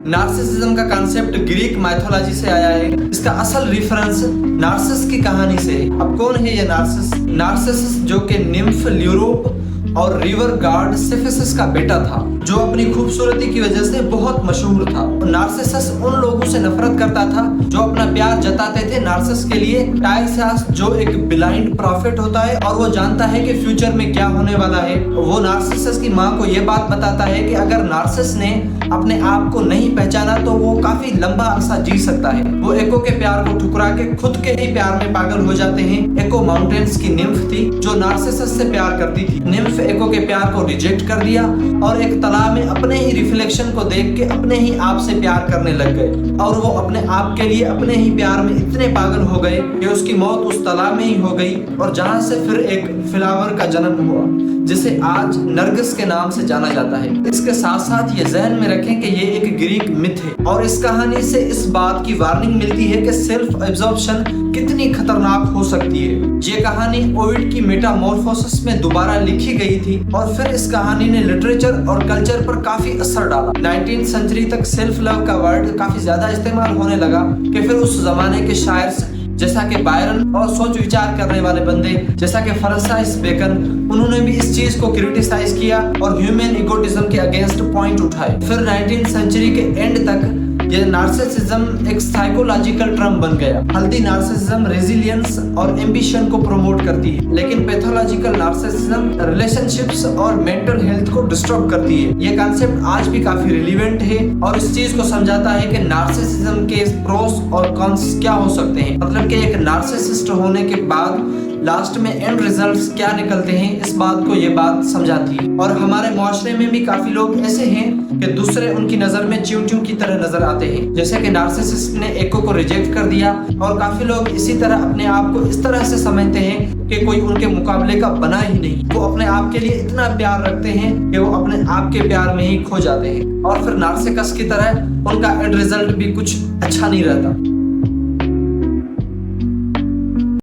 Narcissism का concept Greek mythology से आया है। इसका असल रेफरेंस नार्सिस की कहानी से है। अब कौन है ये नार्सिस? नार्सिसस जो कि निम्फ यूरोप और रिवर गार्ड सिफिसिस का बेटा था, जो अपनी खूबसूरती की वजह से बहुत मशहूर था। नार्सिसस उन लोगों से नफरत करता था जो अपना प्यार जताते थे नार्सिस के लिए। टाइरसियास जो एक ब्लाइंड प्रॉफिट होता है और वो जानता है कि फ्यूचर में क्या होने वाला है, वो नार्सिसस की माँ को ये बात बताता है कि अगर नार्सिस ने अपने आप को नहीं पहचाना तो वो काफी लंबा अरसा जी सकता है। वो एको के प्यार को ठुकरा के खुद के ही प्यार में पागल हो जाते हैं। एको माउंटेन्स की निम्फ थी जो नार्सिसस से प्यार करती थी। निम्फ एको के प्यार को रिजेक्ट कर दिया और एक तालाब में अपने ही रिफ्लेक्शन को देख के अपने ही आप से प्यार करने लग गए और वो अपने आप के लिए अपने ही प्यार में इतने पागल हो गए कि उसकी मौत उस तालाब में ही हो गई और जहां से फिर एक फ्लावर का जन्म हुआ जिसे आज नरगिस के नाम से जाना जाता है। इसके साथ साथ ये जहन में रखें कि ये एक ग्रीक मिथ है और इस कहानी से इस बात की वार्निंग मिलती है कि सेल्फ एब्जॉर्प्शन कितनी खतरनाक हो सकती है। ये कहानी ओविड की मेटामॉर्फोसिस में दोबारा लिखी गई थी और फिर इस कहानी ने लिटरेचर और कल्चर पर काफी असर डाला। 19वीं सेंचुरी तक सेल्फ लव का वर्ड काफी ज्यादा इस्तेमाल होने लगा कि फिर उस जमाने के शायर जैसा कि बायरन और सोच विचार करने वाले बंदे जैसा कि फ्रांसिस बेकन, उन्होंने भी इस चीज को क्रिटिसाइज किया और ह्यूमन इगोटिज्म के अगेंस्ट पॉइंट उठाए। फिर 19वीं सेंचुरी के एंड तक ये नार्सिसिज्म एक साइकोलॉजिकल टर्म बन गया। हेल्दी नार्सिसिज्म रेजिलियंस और एम्बिशन को प्रमोट करती है, लेकिन पैथोलॉजिकल नार्सिसिज्म रिलेशनशिप्स और मेंटल हेल्थ को डिस्टर्ब करती है। ये कॉन्सेप्ट आज भी काफी रिलेवेंट है और इस चीज को समझाता है कि नार्सिसिज्म के प्रोस और कॉन्स क्या हो सकते हैं। मतलब कि एक नार्सिसिस्ट होने के बाद लास्ट में एंड रिजल्ट्स क्या निकलते हैं, इस बात को ये बात समझाती है। और हमारे मुआशरे में भी काफी लोग ऐसे हैं कि दूसरे उनकी नजर में च्यूं-च्यूं की तरह नजर आते हैं। जैसे कि नार्सिसिस्ट ने एको को रिजेक्ट कर दिया और काफी लोग इसी तरह अपने आप को इस तरह से समझते हैं कि कोई उनके मुकाबले का बना ही नहीं। वो अपने आप के लिए इतना प्यार रखते हैं कि वो अपने आप के प्यार में ही खो जाते हैं और फिर नार्सिसस की तरह उनका एंड रिजल्ट भी कुछ अच्छा नहीं रहता।